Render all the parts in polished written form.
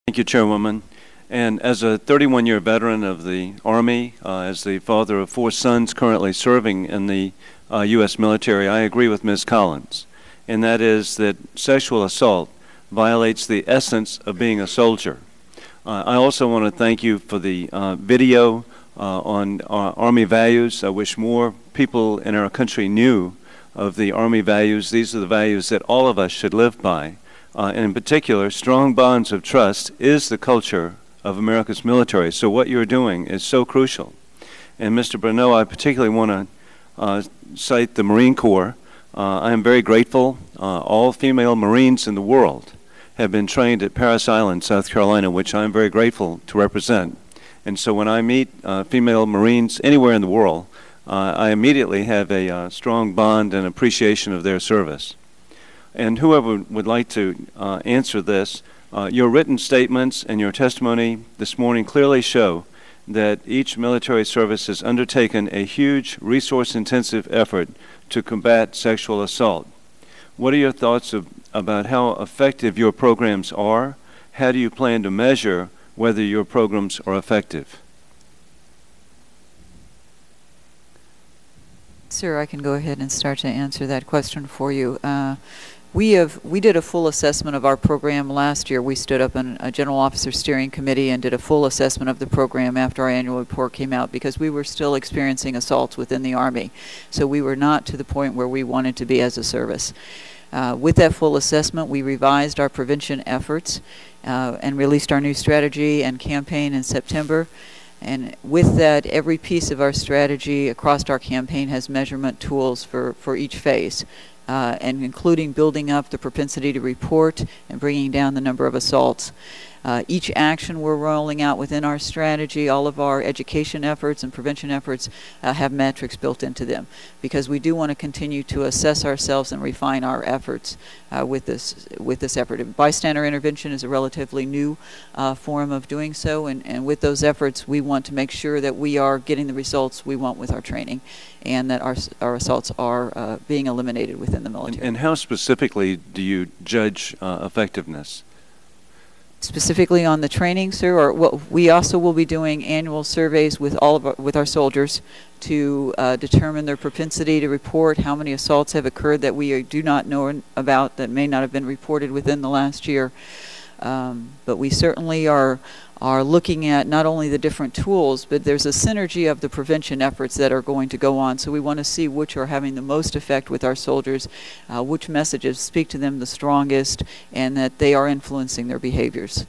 Thank you, Chairwoman. And as a 31-year veteran of the Army, as the father of 4 sons currently serving in the U.S. military, I agree with Ms. Collins, and that is that sexual assault violates the essence of being a soldier. I also want to thank you for the video on Army values. I wish more people in our country knew of the Army values. These are the values that all of us should live by. And in particular, strong bonds of trust is the culture of America's military. So what you're doing is so crucial. And Mr. Bruneau, I particularly want to cite the Marine Corps. I am very grateful. All female Marines in the world have been trained at Parris Island, South Carolina, which I'm very grateful to represent. And so when I meet female Marines anywhere in the world, I immediately have a strong bond and appreciation of their service. And whoever would like to answer this, your written statements and your testimony this morning clearly show that each military service has undertaken a huge resource-intensive effort to combat sexual assault. What are your thoughts about how effective your programs are? How do you plan to measure whether your programs are effective? Sir, I can go ahead and start to answer that question for you. We did a full assessment of our program last year. We stood up in a General Officer Steering Committee and did a full assessment of the program after our annual report came out, because we were still experiencing assaults within the Army. So we were not to the point where we wanted to be as a service. With that full assessment, we revised our prevention efforts and released our new strategy and campaign in September. And with that, every piece of our strategy across our campaign has measurement tools for each phase, and including building up the propensity to report and bringing down the number of assaults. Each action we're rolling out within our strategy, all of our education efforts and prevention efforts have metrics built into them, because we do want to continue to assess ourselves and refine our efforts with this effort. And bystander intervention is a relatively new form of doing so, and with those efforts we want to make sure that we are getting the results we want with our training, and that our assaults are being eliminated within the military. And how specifically do you judge effectiveness? Specifically on the training, sir, or we also will be doing annual surveys with with our soldiers to determine their propensity to report, how many assaults have occurred that we do not know about that may not have been reported within the last year. But we certainly are looking at not only the different tools, but there's a synergy of the prevention efforts that are going to go on. So we want to see which are having the most effect with our soldiers, which messages speak to them the strongest, and that they are influencing their behaviors.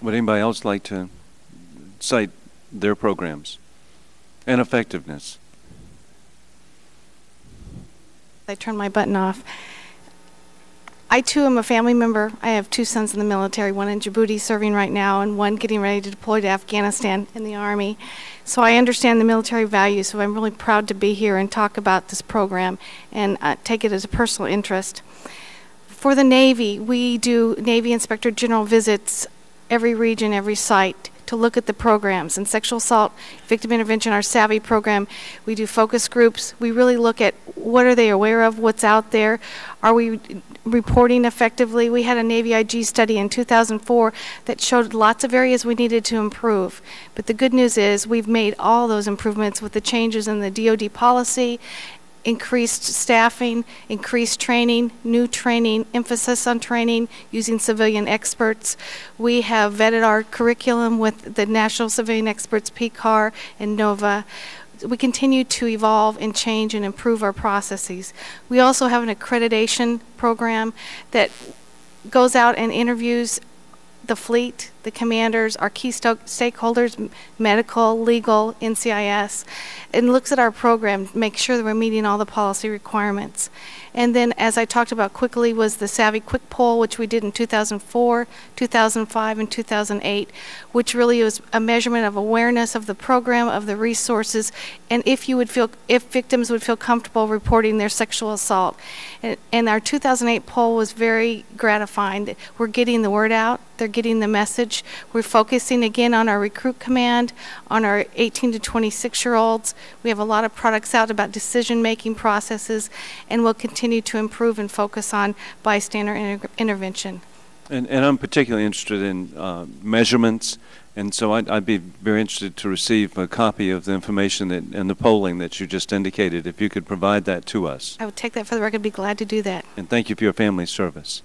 Would anybody else like to cite their programs and effectiveness? I turned my button off. I, too, am a family member. I have 2 sons in the military, one in Djibouti serving right now and one getting ready to deploy to Afghanistan in the Army. So I understand the military values, so I'm really proud to be here and talk about this program and take it as a personal interest. For the Navy, we do Navy Inspector General visits every region, every site, to look at the programs. And sexual assault, victim intervention, our SAVVY program, we do focus groups. We really look at what are they aware of, what's out there, are we reporting effectively. We had a Navy IG study in 2004 that showed lots of areas we needed to improve. But the good news is we've made all those improvements with the changes in the DoD policy, increased staffing, increased training, new training, emphasis on training using civilian experts. We have vetted our curriculum with the National Civilian Experts, PCAR and NOVA. We continue to evolve and change and improve our processes. We also have an accreditation program that goes out and interviews the fleet, the commanders, our key stakeholders, medical, legal, NCIS, and looks at our program, makes sure that we're meeting all the policy requirements. And then, as I talked about quickly, was the SAVVY Quick Poll, which we did in 2004, 2005, and 2008, which really was a measurement of awareness of the program, of the resources, and if victims would feel comfortable reporting their sexual assault. And our 2008 poll was very gratifying. We're getting the word out. they're getting the message. We're focusing again on our recruit command, on our 18 to 26-year-olds. We have a lot of products out about decision-making processes, and we'll continue to improve and focus on bystander intervention. And I'm particularly interested in measurements, and so I'd be very interested to receive a copy of the information and the polling that you just indicated, if you could provide that to us. I would take that for the record, be glad to do that. And thank you for your family service.